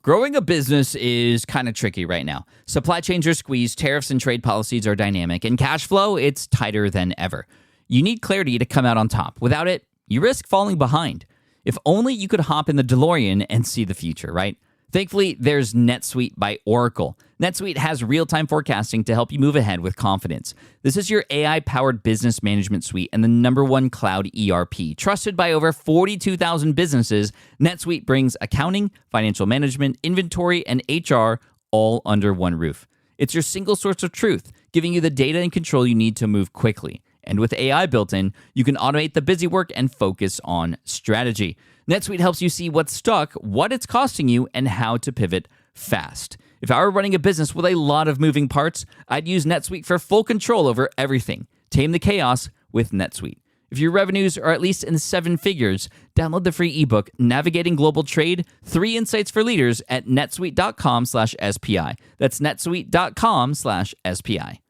Growing a business is kind of tricky right now. Supply chains are squeezed, tariffs and trade policies are dynamic, and cash flow, it's tighter than ever. You need clarity to come out on top. Without it, you risk falling behind. If only you could hop in the DeLorean and see the future, right? Thankfully, there's NetSuite by Oracle. NetSuite has real-time forecasting to help you move ahead with confidence. This is your AI-powered business management suite and the #1 cloud ERP. Trusted by over 42,000 businesses, NetSuite brings accounting, financial management, inventory, and HR all under one roof. It's your single source of truth, giving you the data and control you need to move quickly. And with AI built in, you can automate the busy work and focus on strategy. NetSuite helps you see what's stuck, what it's costing you, and how to pivot fast. If I were running a business with a lot of moving parts, I'd use NetSuite for full control over everything. Tame the chaos with NetSuite. If your revenues are at least in 7 figures, download the free ebook, Navigating Global Trade, 3 Insights for Leaders at netsuite.com/SPI. That's netsuite.com/SPI.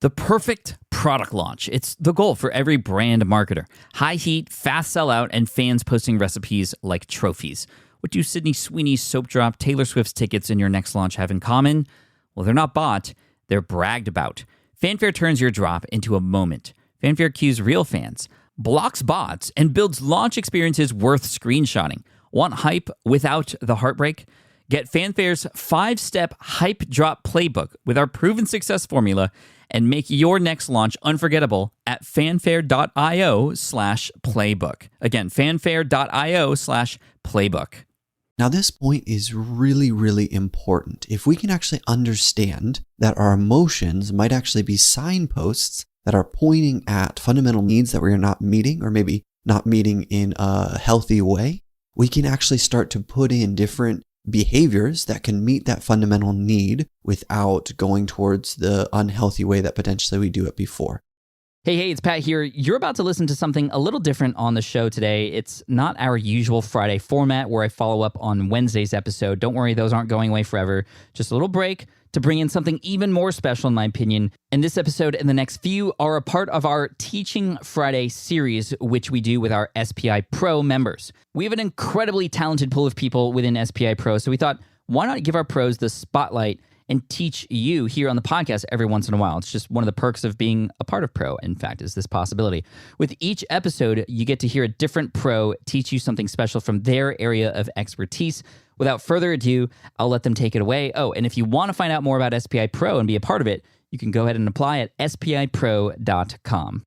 The perfect product launch. It's the goal for every brand marketer. High heat, fast sellout, and fans posting recipes like trophies. What do Sydney Sweeney's soap drop, Taylor Swift's tickets, and your next launch have in common? Well, they're not bought, they're bragged about. Fanfare turns your drop into a moment. Fanfare cues real fans, blocks bots, and builds launch experiences worth screenshotting. Want hype without the heartbreak? Get Fanfare's 5-step hype drop playbook with our proven success formula and make your next launch unforgettable at fanfare.io/playbook. Again, fanfare.io/playbook. Now, this point is really, really important. If we can actually understand that our emotions might actually be signposts that are pointing at fundamental needs that we're not meeting, or maybe not meeting in a healthy way, we can actually start to put in different behaviors that can meet that fundamental need without going towards the unhealthy way that potentially we do it before. Hey, it's Pat here. You're about to listen to something a little different on the show today. It's not our usual Friday format where I follow up on Wednesday's episode. Don't worry, those aren't going away forever. Just a little break to bring in something even more special, in my opinion. And this episode and the next few are a part of our Teaching Friday series, which we do with our SPI Pro members. We have an incredibly talented pool of people within SPI Pro, so we thought, why not give our pros the spotlight and teach you here on the podcast every once in a while? It's just one of the perks of being a part of Pro, in fact, is this possibility. With each episode, you get to hear a different pro teach you something special from their area of expertise. Without further ado, I'll let them take it away. Oh, and if you want to find out more about SPI Pro and be a part of it, you can go ahead and apply at spipro.com.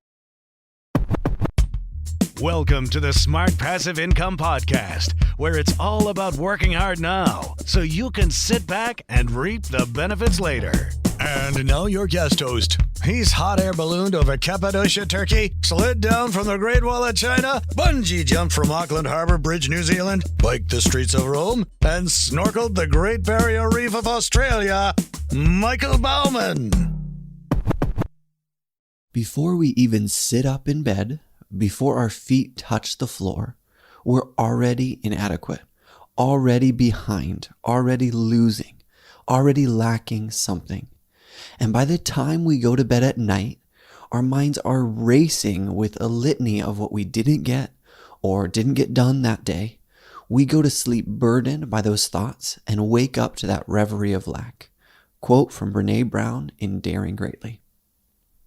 Welcome to the Smart Passive Income Podcast, where it's all about working hard now so you can sit back and reap the benefits later. And now your guest host. He's hot air ballooned over Cappadocia, Turkey, slid down from the Great Wall of China, bungee jumped from Auckland Harbour Bridge, New Zealand, biked the streets of Rome, and snorkeled the Great Barrier Reef of Australia, Michael Bauman. Before we even sit up in bed, before our feet touch the floor, we're already inadequate, already behind, already losing, already lacking something. And by the time we go to bed at night, our minds are racing with a litany of what we didn't get or didn't get done that day. We go to sleep burdened by those thoughts and wake up to that reverie of lack. Quote from Brené Brown in Daring Greatly.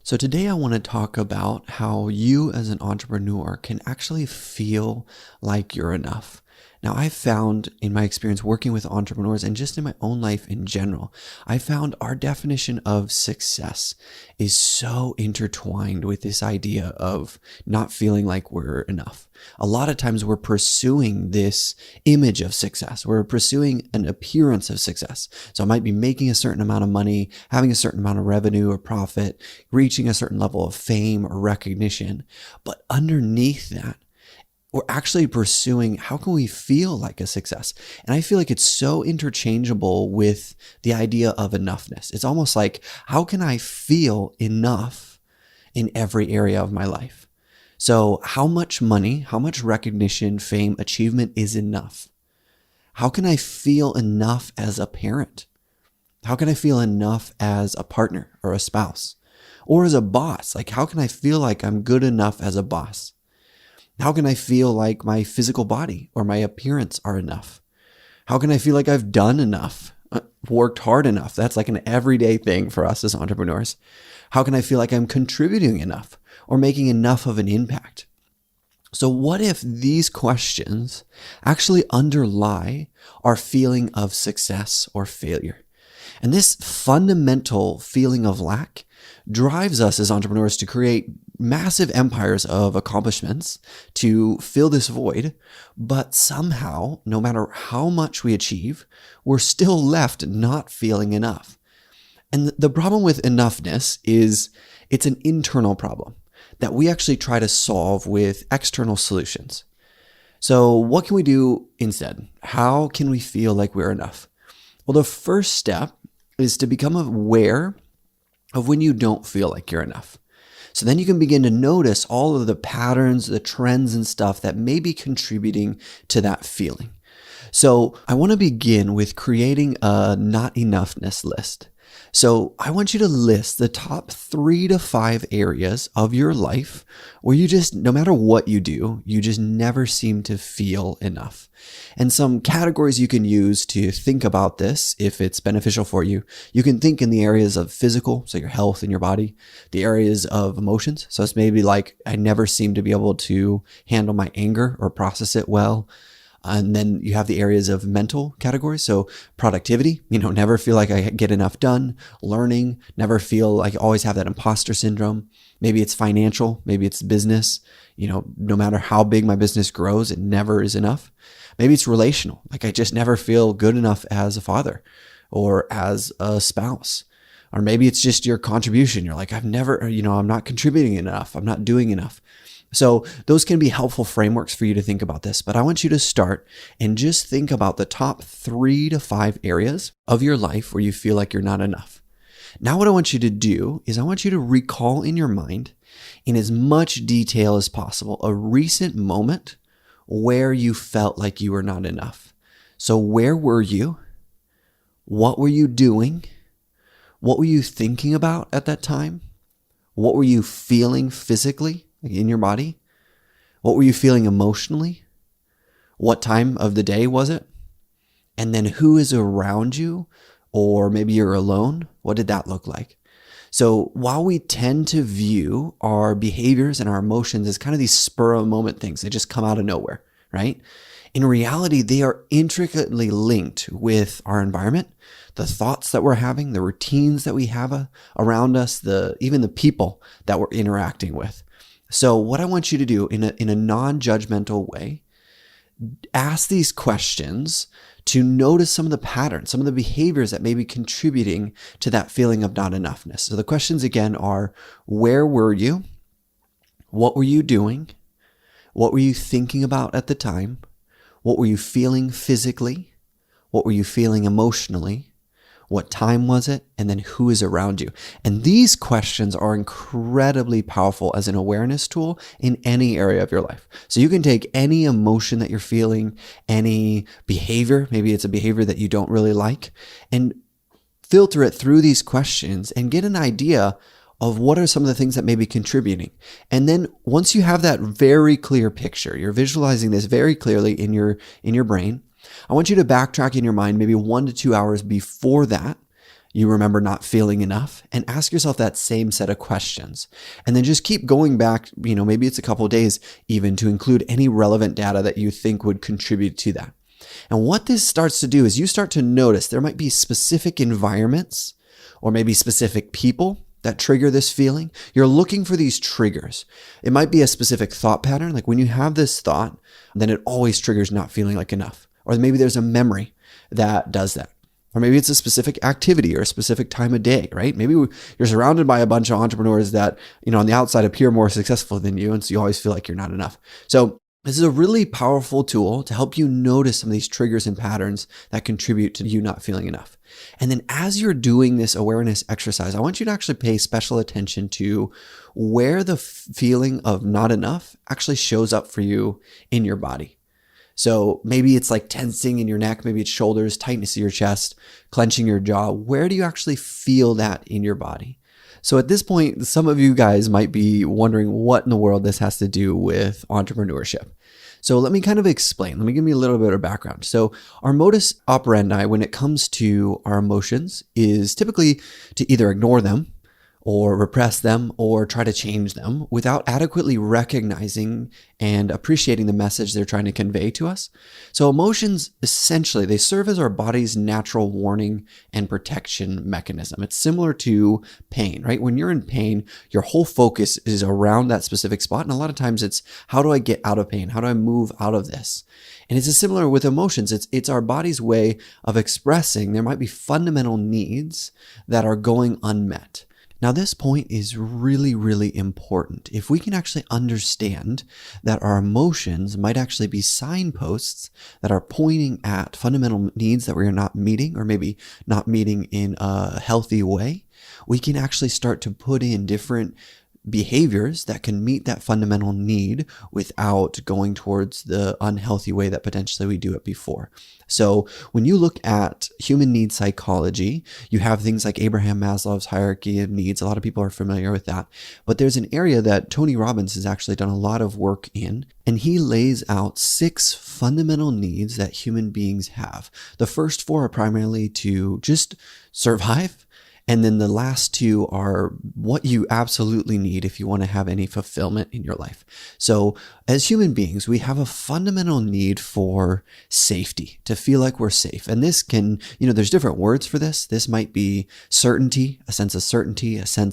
So today I want to talk about how you as an entrepreneur can actually feel like you're enough. Now, I've found in my experience working with entrepreneurs and just in my own life in general, I found our definition of success is so intertwined with this idea of not feeling like we're enough. A lot of times we're pursuing this image of success. We're pursuing an appearance of success. So I might be making a certain amount of money, having a certain amount of revenue or profit, reaching a certain level of fame or recognition. But underneath that, we're actually pursuing how can we feel like a success? And I feel like it's so interchangeable with the idea of enoughness. It's almost like, how can I feel enough in every area of my life? So how much money, how much recognition, fame, achievement is enough? How can I feel enough as a parent? How can I feel enough as a partner or a spouse? Or as a boss? Like, how can I feel like I'm good enough as a boss? How can I feel like my physical body or my appearance are enough? How can I feel like I've done enough, worked hard enough? That's like an everyday thing for us as entrepreneurs. How can I feel like I'm contributing enough or making enough of an impact? So what if these questions actually underlie our feeling of success or failure? And this fundamental feeling of lack drives us as entrepreneurs to create massive empires of accomplishments to fill this void. But somehow, no matter how much we achieve, we're still left not feeling enough. And the problem with enoughness is it's an internal problem that we actually try to solve with external solutions. So what can we do instead? How can we feel like we're enough? Well, the first step is to become aware of when you don't feel like you're enough. So then you can begin to notice all of the patterns, the trends and stuff that may be contributing to that feeling. So I want to begin with creating a not enoughness list. So I want you to list the top 3 to 5 areas of your life where you just, no matter what you do, you just never seem to feel enough. And some categories you can use to think about this, if it's beneficial for you, you can think in the areas of physical, so your health and your body, the areas of emotions. So it's maybe like, I never seem to be able to handle my anger or process it well. And then you have the areas of mental categories. So productivity, never feel like I get enough done. Learning, never feel like I always have that imposter syndrome. Maybe it's financial, maybe it's business. No matter how big my business grows, it never is enough. Maybe it's relational. Like I just never feel good enough as a father or as a spouse. Or maybe it's just your contribution. You're like, I'm not contributing enough. I'm not doing enough. So those can be helpful frameworks for you to think about this, but I want you to start and just think about the top 3 to 5 areas of your life where you feel like you're not enough. Now what I want you to do is I want you to recall in your mind in as much detail as possible a recent moment where you felt like you were not enough. So where were you? What were you doing? What were you thinking about at that time? What were you feeling physically? Like in your body? What were you feeling emotionally? What time of the day was it? And then who is around you? Or maybe you're alone. What did that look like? So while we tend to view our behaviors and our emotions as kind of these spur of the moment things, they just come out of nowhere, right? In reality, they are intricately linked with our environment, the thoughts that we're having, the routines that we have around us, even the people that we're interacting with. So what I want you to do in a non-judgmental way, ask these questions to notice some of the patterns, some of the behaviors that may be contributing to that feeling of not enoughness. So the questions again are, where were you? What were you doing? What were you thinking about at the time? What were you feeling physically? What were you feeling emotionally? What time was it? And then who is around you? And these questions are incredibly powerful as an awareness tool in any area of your life. So you can take any emotion that you're feeling, any behavior, maybe it's a behavior that you don't really like, and filter it through these questions and get an idea of what are some of the things that may be contributing. And then once you have that very clear picture, you're visualizing this very clearly in your brain, I want you to backtrack in your mind maybe 1 to 2 hours before that you remember not feeling enough, and ask yourself that same set of questions. And then just keep going back, maybe it's a couple of days even, to include any relevant data that you think would contribute to that. And what this starts to do is you start to notice there might be specific environments or maybe specific people that trigger this feeling. You're looking for these triggers. It might be a specific thought pattern. Like when you have this thought, then it always triggers not feeling like enough. Or maybe there's a memory that does that. Or maybe it's a specific activity or a specific time of day, right? Maybe you're surrounded by a bunch of entrepreneurs that, on the outside appear more successful than you. And so you always feel like you're not enough. So this is a really powerful tool to help you notice some of these triggers and patterns that contribute to you not feeling enough. And then as you're doing this awareness exercise, I want you to actually pay special attention to where the feeling of not enough actually shows up for you in your body. So maybe it's like tensing in your neck, maybe it's shoulders, tightness in your chest, clenching your jaw. Where do you actually feel that in your body? So at this point, some of you guys might be wondering what in the world this has to do with entrepreneurship. So let me kind of explain. Let me give you a little bit of background. So our modus operandi when it comes to our emotions is typically to either ignore them or repress them or try to change them without adequately recognizing and appreciating the message they're trying to convey to us. So emotions, essentially, they serve as our body's natural warning and protection mechanism. It's similar to pain, right? When you're in pain, your whole focus is around that specific spot. And a lot of times it's, how do I get out of pain? How do I move out of this? And it's similar with emotions. It's our body's way of expressing there might be fundamental needs that are going unmet. Now, this point is really, really important. If we can actually understand that our emotions might actually be signposts that are pointing at fundamental needs that we are not meeting, or maybe not meeting in a healthy way, we can actually start to put in different behaviors that can meet that fundamental need without going towards the unhealthy way that potentially we do it before. So when you look at human needs psychology, you have things like Abraham Maslow's hierarchy of needs. A lot of people are familiar with that. But there's an area that Tony Robbins has actually done a lot of work in, and he lays out 6 fundamental needs that human beings have. The first 4 are primarily to just survive. And then the last 2 are what you absolutely need if you want to have any fulfillment in your life. So as human beings, we have a fundamental need for safety, to feel like we're safe. And this can, there's different words for this. This might be certainty, a sense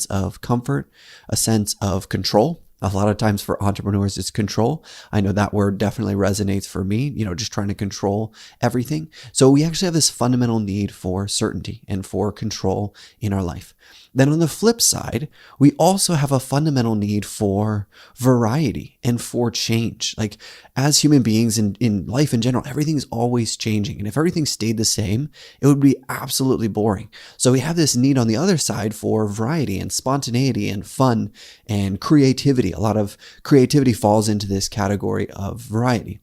of comfort, a sense of control. A lot of times for entrepreneurs, it's control. I know that word definitely resonates for me, just trying to control everything. So we actually have this fundamental need for certainty and for control in our life. Then on the flip side, we also have a fundamental need for variety and for change. Like as human beings in life in general, everything's always changing. And if everything stayed the same, it would be absolutely boring. So we have this need on the other side for variety and spontaneity and fun and creativity. A lot of creativity falls into this category of variety.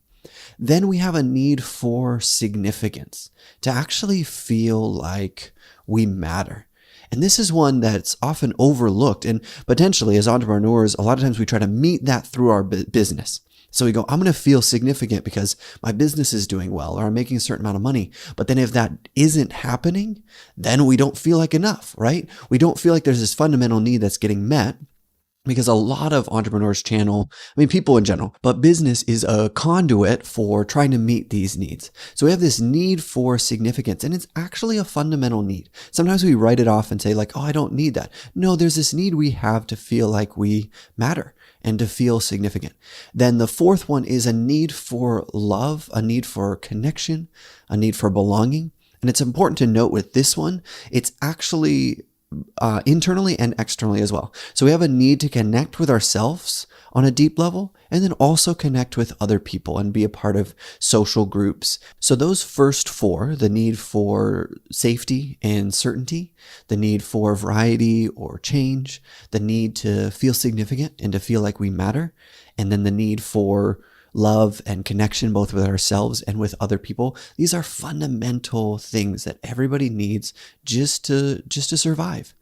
Then we have a need for significance, to actually feel like we matter. And this is one that's often overlooked, and potentially as entrepreneurs, a lot of times we try to meet that through our business. So we go, I'm going to feel significant because my business is doing well, or I'm making a certain amount of money. But then if that isn't happening, then we don't feel like enough, right? We don't feel like there's this fundamental need that's getting met. Because a lot of entrepreneurs people in general, but business is a conduit for trying to meet these needs. So we have this need for significance, and it's actually a fundamental need. Sometimes we write it off and say like, oh, I don't need that. No, there's this need we have to feel like we matter and to feel significant. Then the fourth one is a need for love, a need for connection, a need for belonging. And it's important to note with this one, it's actually internally and externally as well. So we have a need to connect with ourselves on a deep level, and then also connect with other people and be a part of social groups. So those first 4, the need for safety and certainty, the need for variety or change, the need to feel significant and to feel like we matter, and then the need for love and connection, both with ourselves and with other people. These are fundamental things that everybody needs just to survive.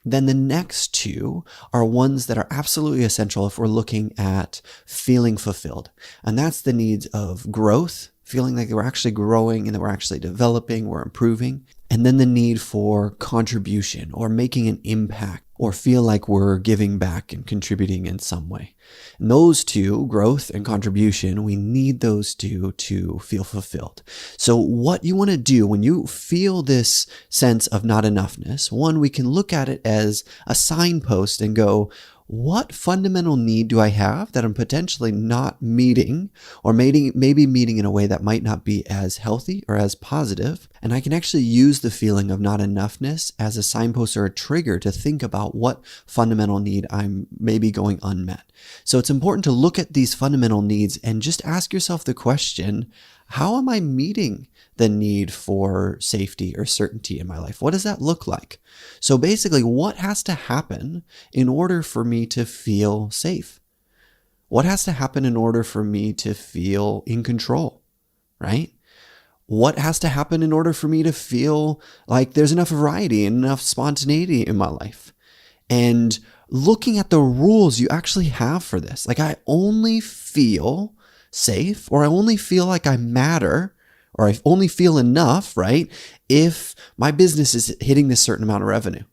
Then the next 2 are ones that are absolutely essential if we're looking at feeling fulfilled. And that's the needs of growth, feeling like we're actually growing and that we're actually developing, we're improving. And then the need for contribution or making an impact, or feel like we're giving back and contributing in some way. And those 2, growth and contribution, we need those 2 to feel fulfilled. So what you want to do when you feel this sense of not enoughness, one, we can look at it as a signpost and go, what fundamental need do I have that I'm potentially not meeting, or maybe meeting in a way that might not be as healthy or as positive? And I can actually use the feeling of not enoughness as a signpost or a trigger to think about what fundamental need I'm maybe going unmet. So it's important to look at these fundamental needs and just ask yourself the question, how am I meeting the need for safety or certainty in my life? What does that look like? So basically, what has to happen in order for me to feel safe? What has to happen in order for me to feel in control, right? What has to happen in order for me to feel like there's enough variety and enough spontaneity in my life? And looking at the rules you actually have for this, like I only feel safe, or I only feel like I matter, or I only feel enough, right, if my business is hitting this certain amount of revenue.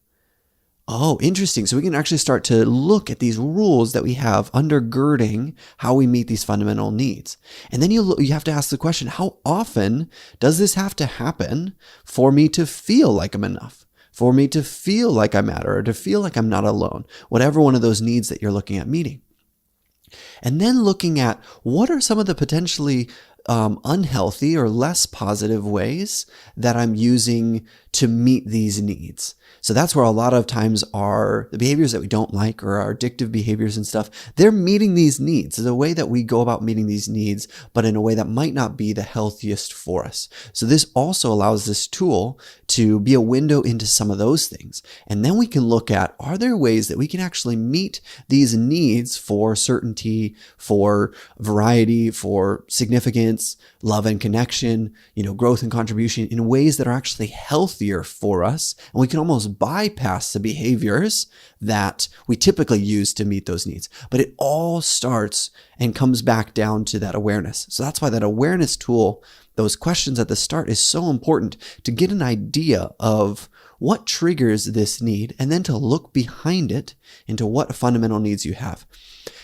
Oh, interesting. So we can actually start to look at these rules that we have undergirding how we meet these fundamental needs. And then you have to ask the question, how often does this have to happen for me to feel like I'm enough, for me to feel like I matter, or to feel like I'm not alone, whatever one of those needs that you're looking at meeting. And then looking at what are some of the potentially unhealthy or less positive ways that I'm using to meet these needs. So that's where a lot of times the behaviors that we don't like, or our addictive behaviors and stuff, they're meeting these needs. There's a way that we go about meeting these needs, but in a way that might not be the healthiest for us. So this also allows this tool to be a window into some of those things. And then we can look at, are there ways that we can actually meet these needs for certainty, for variety, for significance, love and connection, growth and contribution in ways that are actually healthier for us. And we can almost bypass the behaviors that we typically use to meet those needs. But it all starts and comes back down to that awareness. So that's why that awareness tool, those questions at the start, is so important to get an idea of what triggers this need, and then to look behind it into what fundamental needs you have.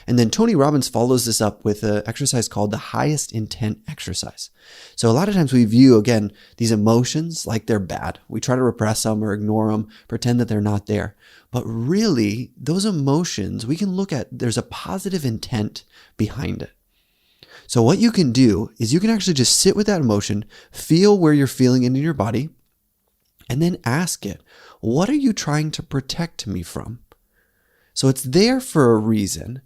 And then Tony Robbins follows this up with an exercise called the highest intent exercise. So a lot of times we view, again, these emotions like they're bad. We try to repress them or ignore them, pretend that they're not there. But really, those emotions, we can look at, there's a positive intent behind it. So what you can do is you can actually just sit with that emotion, feel where you're feeling it in your body, and then ask it, what are you trying to protect me from? So it's there for a reason.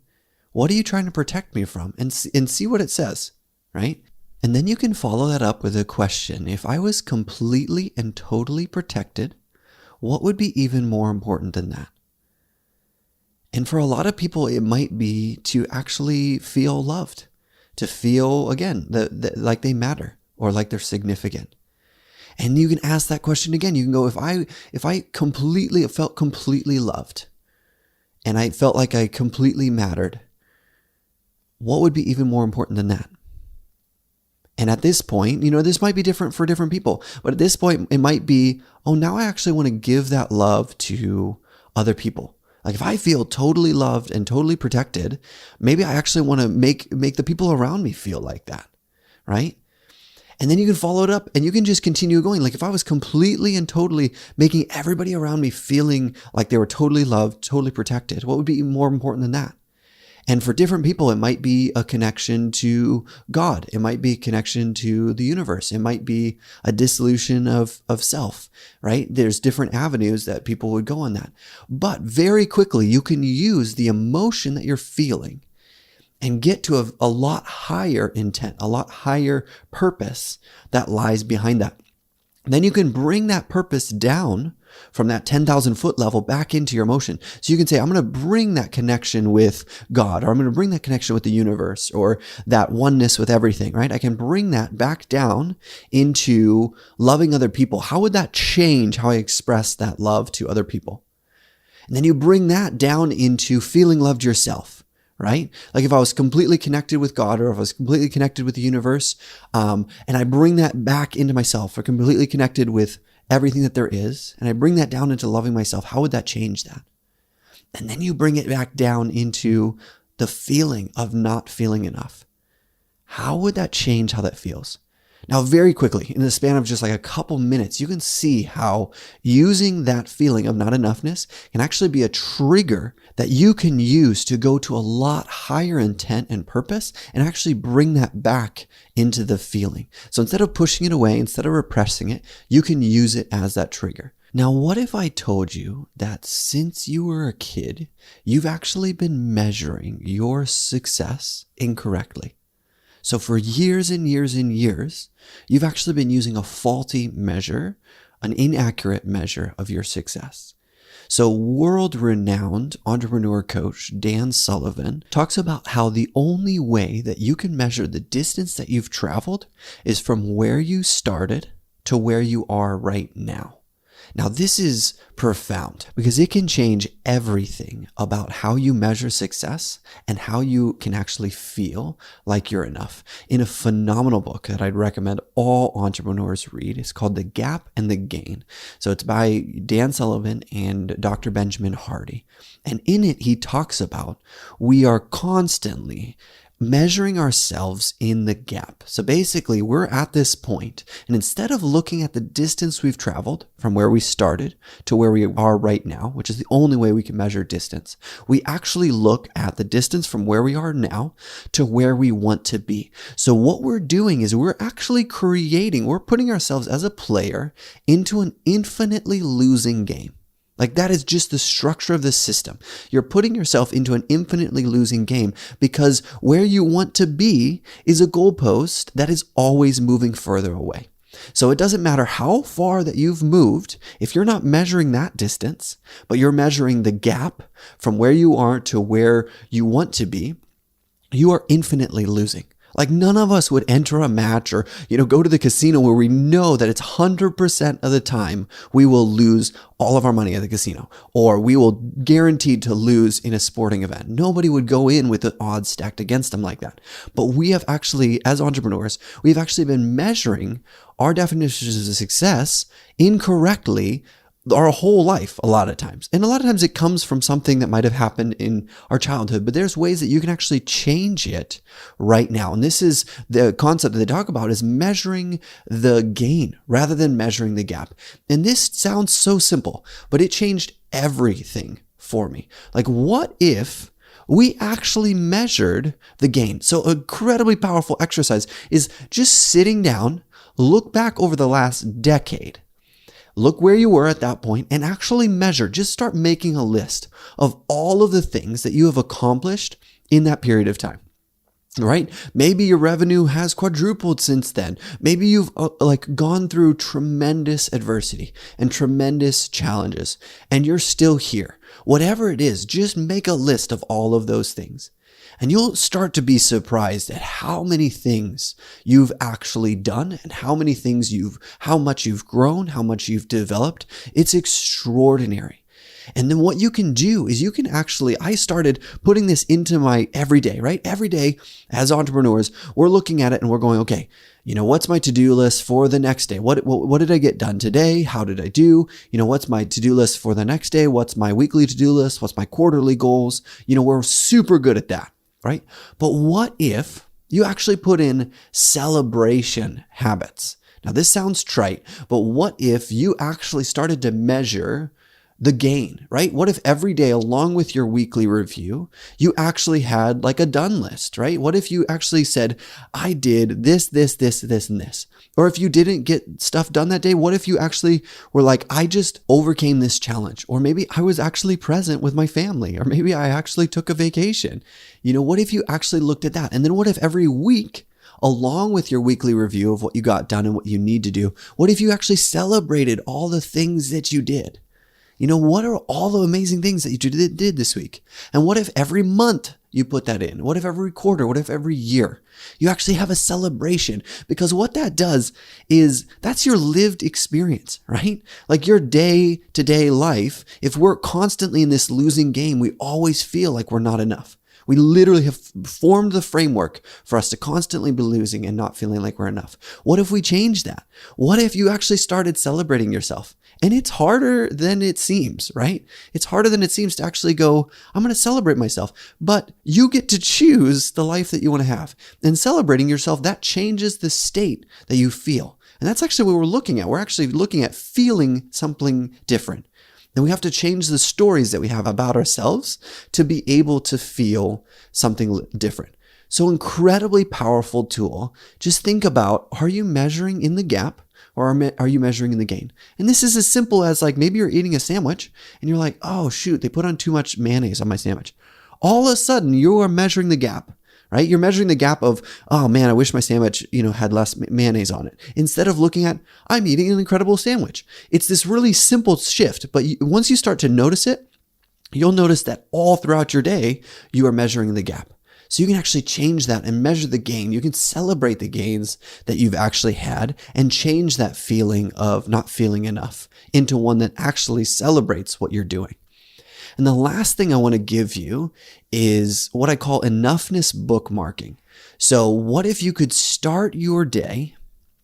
What are you trying to protect me from? And see what it says, right? And then you can follow that up with a question. If I was completely and totally protected, what would be even more important than that? And for a lot of people, it might be to actually feel loved, to feel, again, like they matter or like they're significant. And you can ask that question again. You can go, if I felt completely loved and I felt like I completely mattered, what would be even more important than that? And at this point, this might be different for different people, but at this point, it might be, now I actually want to give that love to other people. Like if I feel totally loved and totally protected, maybe I actually want to make the people around me feel like that, right? And then you can follow it up and you can just continue going. Like if I was completely and totally making everybody around me feeling like they were totally loved, totally protected, what would be more important than that? And for different people, it might be a connection to God. It might be a connection to the universe. It might be a dissolution of self, right? There's different avenues that people would go on that. But very quickly, you can use the emotion that you're feeling and get to a lot higher intent, a lot higher purpose that lies behind that. Then you can bring that purpose down from that 10,000 foot level back into your emotion. So you can say, I'm going to bring that connection with God, or I'm going to bring that connection with the universe, or that oneness with everything, right? I can bring that back down into loving other people. How would that change how I express that love to other people? And then you bring that down into feeling loved yourself, right? Like if I was completely connected with God, or if I was completely connected with the universe, and I bring that back into myself, or completely connected with everything that there is, and I bring that down into loving myself, how would that change that? And then you bring it back down into the feeling of not feeling enough. How would that change how that feels? Now, very quickly, in the span of just like a couple minutes, you can see how using that feeling of not enoughness can actually be a trigger that you can use to go to a lot higher intent and purpose and actually bring that back into the feeling. So instead of pushing it away, instead of repressing it, you can use it as that trigger. Now, what if I told you that since you were a kid, you've actually been measuring your success incorrectly? So for years and years and years, you've actually been using a faulty measure, an inaccurate measure of your success. So world-renowned entrepreneur coach Dan Sullivan talks about how the only way that you can measure the distance that you've traveled is from where you started to where you are right now. Now, this is profound because it can change everything about how you measure success and how you can actually feel like you're enough. In a phenomenal book that I'd recommend all entrepreneurs read, it's called The Gap and the Gain. So it's by Dan Sullivan and Dr. Benjamin Hardy. And in it, he talks about we are constantly measuring ourselves in the gap. So basically, we're at this point, and instead of looking at the distance we've traveled from where we started to where we are right now, which is the only way we can measure distance, we actually look at the distance from where we are now to where we want to be. So what we're doing is we're actually we're putting ourselves as a player into an infinitely losing game. Like that is just the structure of the system. You're putting yourself into an infinitely losing game because where you want to be is a goalpost that is always moving further away. So it doesn't matter how far that you've moved, if you're not measuring that distance, but you're measuring the gap from where you are to where you want to be, you are infinitely losing. Like none of us would enter a match or, go to the casino where we know that it's 100% of the time we will lose all of our money at the casino, or we will guaranteed to lose in a sporting event. Nobody would go in with the odds stacked against them like that. But we have actually, as entrepreneurs, we've actually been measuring our definitions of success incorrectly our whole life a lot of times. And a lot of times it comes from something that might have happened in our childhood, but there's ways that you can actually change it right now. And this is the concept that they talk about is measuring the gain rather than measuring the gap. And this sounds so simple, but it changed everything for me. Like what if we actually measured the gain? So an incredibly powerful exercise is just sitting down, look back over the last decade, look where you were at that point and actually measure. Just start making a list of all of the things that you have accomplished in that period of time. Right? Maybe your revenue has quadrupled since then. Maybe you've gone through tremendous adversity and tremendous challenges and you're still here. Whatever it is, just make a list of all of those things. And you'll start to be surprised at how many things you've actually done and how much you've grown, how much you've developed. It's extraordinary. And then what you can do is I started putting this into my everyday, right? Every day as entrepreneurs, we're looking at it and we're going, okay, what's my to-do list for the next day? What did I get done today? How did I do? What's my to-do list for the next day? What's my weekly to-do list? What's my quarterly goals? We're super good at that. Right? But what if you actually put in celebration habits? Now, this sounds trite, but what if you actually started to measure the gain, right? What if every day, along with your weekly review, you actually had like a done list, right? What if you actually said, I did this, this, this, this, and this? Or if you didn't get stuff done that day, what if you actually were like, I just overcame this challenge? Or maybe I was actually present with my family, or maybe I actually took a vacation. What if you actually looked at that? And then what if every week, along with your weekly review of what you got done and what you need to do, what if you actually celebrated all the things that you did? What are all the amazing things that you did this week? And what if every month you put that in? What if every quarter? What if every year? You actually have a celebration, because what that does is that's your lived experience, right? Like your day-to-day life. If we're constantly in this losing game, we always feel like we're not enough. We literally have formed the framework for us to constantly be losing and not feeling like we're enough. What if we change that? What if you actually started celebrating yourself? And it's harder than it seems, right? It's harder than it seems to actually go, I'm going to celebrate myself. But you get to choose the life that you want to have. And celebrating yourself, that changes the state that you feel. And that's actually what we're looking at. We're actually looking at feeling something different. And we have to change the stories that we have about ourselves to be able to feel something different. So incredibly powerful tool. Just think about, are you measuring in the gap or are you measuring in the gain? And this is as simple as like maybe you're eating a sandwich and you're like, oh shoot, they put on too much mayonnaise on my sandwich. All of a sudden you are measuring the gap. Right? You're measuring the gap of, oh man, I wish my sandwich, had less mayonnaise on it. Instead of looking at, I'm eating an incredible sandwich. It's this really simple shift, but once you start to notice it, you'll notice that all throughout your day, you are measuring the gap. So you can actually change that and measure the gain. You can celebrate the gains that you've actually had and change that feeling of not feeling enough into one that actually celebrates what you're doing. And the last thing I want to give you is what I call enoughness bookmarking. So what if you could start your day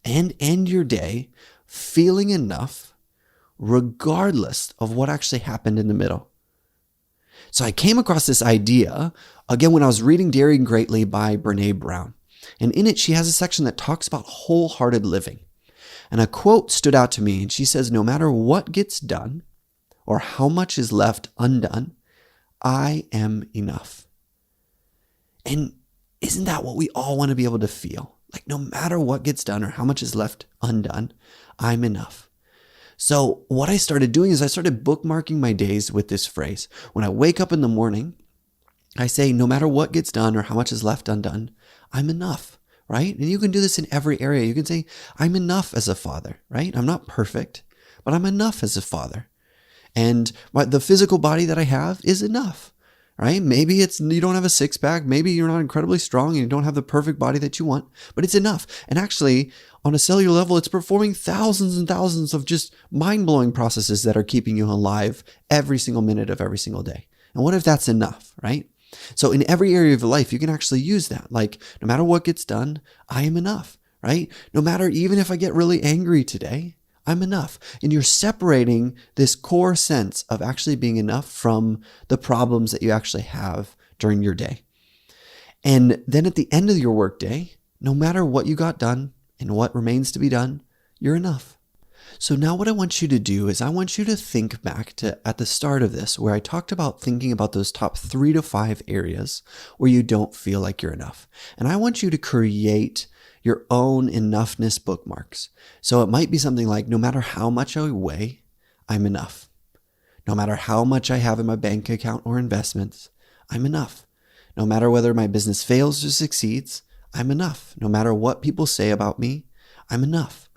and end your day feeling enough regardless of what actually happened in the middle? So I came across this idea, again, when I was reading Daring Greatly by Brene Brown. And in it, she has a section that talks about wholehearted living. And a quote stood out to me, and she says, "No matter what gets done or how much is left undone, I am enough." And isn't that what we all want to be able to feel? Like no matter what gets done or how much is left undone, I'm enough. So what I started doing is I started bookmarking my days with this phrase. When I wake up in the morning, I say, no matter what gets done or how much is left undone, I'm enough, right? And you can do this in every area. You can say, I'm enough as a father, right? I'm not perfect, but I'm enough as a father. And the physical body that I have is enough, right? Maybe you don't have a six pack. Maybe you're not incredibly strong and you don't have the perfect body that you want, but it's enough. And actually, on a cellular level, it's performing thousands and thousands of just mind-blowing processes that are keeping you alive every single minute of every single day. And what if that's enough, right? So in every area of your life, you can actually use that. Like, no matter what gets done, I am enough, right? No matter, even if I get really angry today, I'm enough. And you're separating this core sense of actually being enough from the problems that you actually have during your day. And then at the end of your workday, no matter what you got done and what remains to be done, you're enough. So now what I want you to do is I want you to think back to at the start of this, where I talked about thinking about those top 3 to 5 areas where you don't feel like you're enough. And I want you to create your own enoughness bookmarks. So it might be something like, no matter how much I weigh, I'm enough. No matter how much I have in my bank account or investments, I'm enough. No matter whether my business fails or succeeds, I'm enough. No matter what people say about me, I'm enough.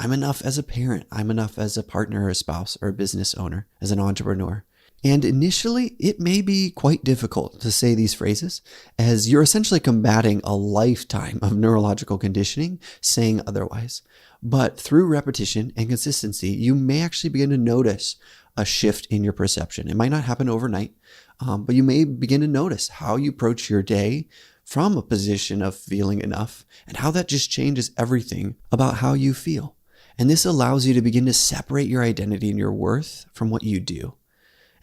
I'm enough as a parent. I'm enough as a partner or a spouse or a business owner, as an entrepreneur. And initially, it may be quite difficult to say these phrases, as you're essentially combating a lifetime of neurological conditioning saying otherwise. But through repetition and consistency, you may actually begin to notice a shift in your perception. It might not happen overnight, but you may begin to notice how you approach your day from a position of feeling enough and how that just changes everything about how you feel. And this allows you to begin to separate your identity and your worth from what you do.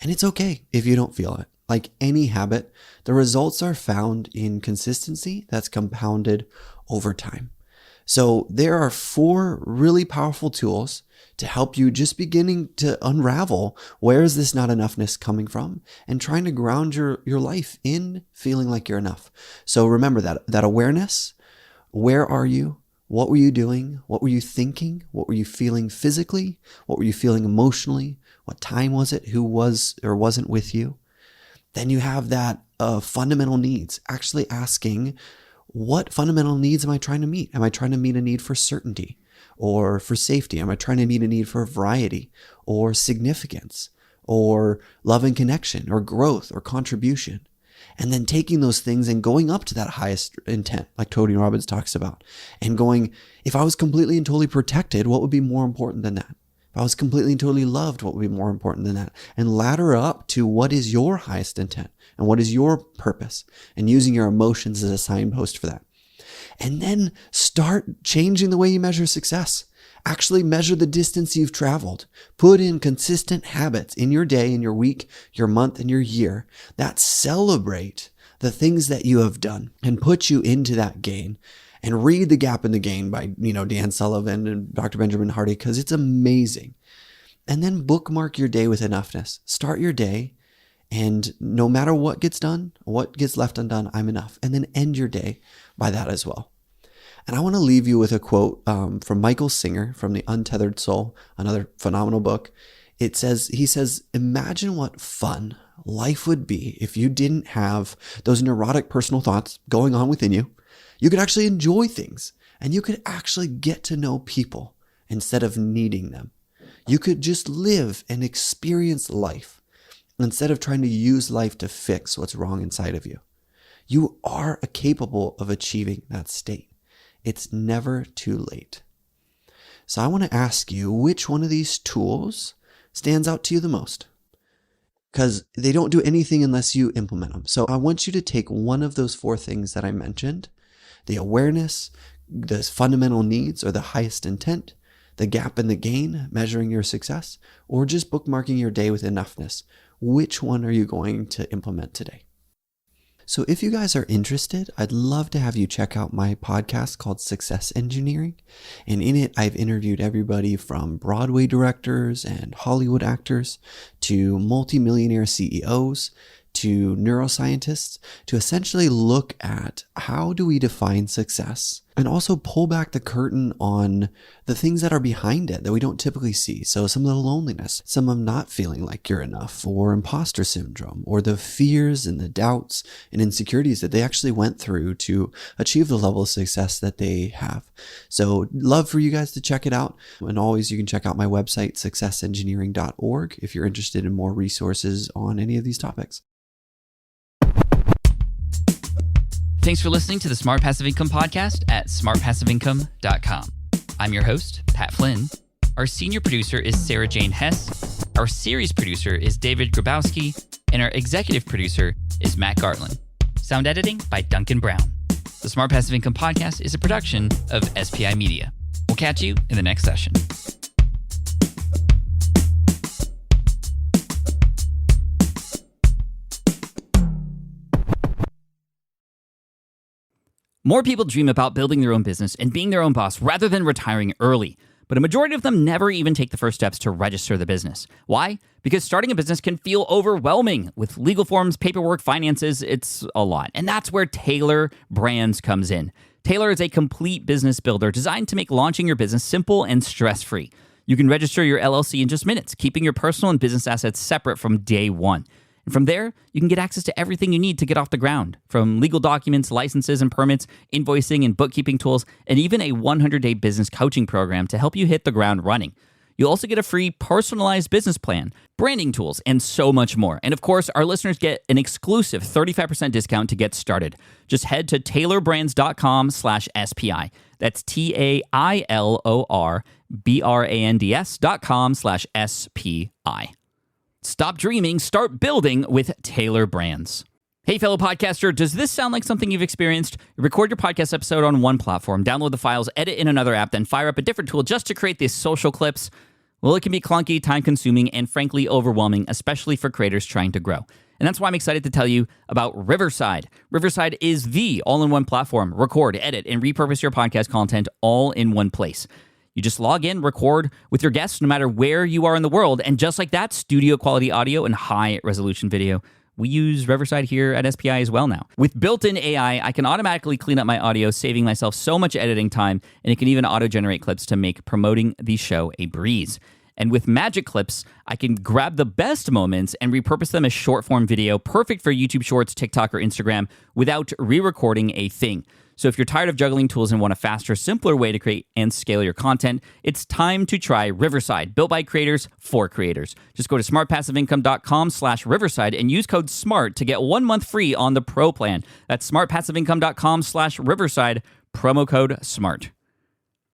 And it's okay if you don't feel it. Like any habit, the results are found in consistency that's compounded over time. So there are 4 really powerful tools to help you just beginning to unravel where is this not enoughness coming from and trying to ground your life in feeling like you're enough. So remember that awareness. Where are you? What were you doing? What were you thinking? What were you feeling physically? What were you feeling emotionally? What time was it? Who was or wasn't with you? Then you have that fundamental needs, actually asking, what fundamental needs am I trying to meet? Am I trying to meet a need for certainty or for safety? Am I trying to meet a need for variety or significance or love and connection or growth or contribution? And then taking those things and going up to that highest intent, like Tony Robbins talks about, and going, if I was completely and totally protected, what would be more important than that? If I was completely and totally loved, what would be more important than that? And ladder up to what is your highest intent and what is your purpose, and using your emotions as a signpost for that. And then start changing the way you measure success. Actually measure the distance you've traveled. Put in consistent habits in your day, in your week, your month, and your year that celebrate the things that you have done and put you into that gain. And read The Gap in the Gain by, Dan Sullivan and Dr. Benjamin Hardy, because it's amazing. And then bookmark your day with enoughness. Start your day, and no matter what gets done, what gets left undone, I'm enough. And then end your day by that as well. And I want to leave you with a quote from Michael Singer from The Untethered Soul, another phenomenal book. He says, imagine what fun life would be if you didn't have those neurotic personal thoughts going on within you. You could actually enjoy things, and you could actually get to know people instead of needing them. You could just live and experience life instead of trying to use life to fix what's wrong inside of you. You are capable of achieving that state. It's never too late. So I want to ask you, which one of these tools stands out to you the most? Because they don't do anything unless you implement them. So I want you to take one of those 4 things that I mentioned: the awareness, the fundamental needs or the highest intent, the gap and the gain, measuring your success, or just bookmarking your day with enoughness. Which one are you going to implement today? So if you guys are interested, I'd love to have you check out my podcast called Success Engineering. And in it, I've interviewed everybody from Broadway directors and Hollywood actors to multimillionaire CEOs to neuroscientists to essentially look at how do we define success and also pull back the curtain on the things that are behind it that we don't typically see. So some of the loneliness, some of not feeling like you're enough, or imposter syndrome, or the fears and the doubts and insecurities that they actually went through to achieve the level of success that they have. So love for you guys to check it out. And always you can check out my website, successengineering.org, if you're interested in more resources on any of these topics. Thanks for listening to the Smart Passive Income Podcast at smartpassiveincome.com. I'm your host, Pat Flynn. Our senior producer is Sarah Jane Hess. Our series producer is David Grabowski. And our executive producer is Matt Gartland. Sound editing by Duncan Brown. The Smart Passive Income Podcast is a production of SPI Media. We'll catch you in the next session. More people dream about building their own business and being their own boss rather than retiring early. But a majority of them never even take the first steps to register the business. Why? Because starting a business can feel overwhelming. With legal forms, paperwork, finances, it's a lot. And that's where Taylor Brands comes in. Taylor is a complete business builder designed to make launching your business simple and stress-free. You can register your LLC in just minutes, keeping your personal and business assets separate from day one. And from there, you can get access to everything you need to get off the ground, from legal documents, licenses and permits, invoicing and bookkeeping tools, and even a 100-day business coaching program to help you hit the ground running. You'll also get a free personalized business plan, branding tools, and so much more. And of course, our listeners get an exclusive 35% discount to get started. Just head to taylorbrands.com/SPI. That's TAILORBRANDS.com/SPI. Stop dreaming, start building with Taylor Brands. Hey, fellow podcaster, does this sound like something you've experienced? Record your podcast episode on one platform, download the files, edit in another app, then fire up a different tool just to create these social clips. Well, it can be clunky, time-consuming, and frankly overwhelming, especially for creators trying to grow. And that's why I'm excited to tell you about Riverside. Riverside is the all-in-one platform. Record, edit, and repurpose your podcast content all in one place. You just log in, record with your guests no matter where you are in the world, and just like that, studio quality audio and high resolution video. We use Riverside here at SPI as well now. With built-in AI, I can automatically clean up my audio, saving myself so much editing time, and it can even auto-generate clips to make promoting the show a breeze. And with Magic Clips, I can grab the best moments and repurpose them as short-form video, perfect for YouTube Shorts, TikTok, or Instagram, without re-recording a thing. So if you're tired of juggling tools and want a faster, simpler way to create and scale your content, it's time to try Riverside, built by creators for creators. Just go to smartpassiveincome.com/Riverside and use code SMART to get 1 month free on the Pro plan. That's smartpassiveincome.com/Riverside, promo code SMART.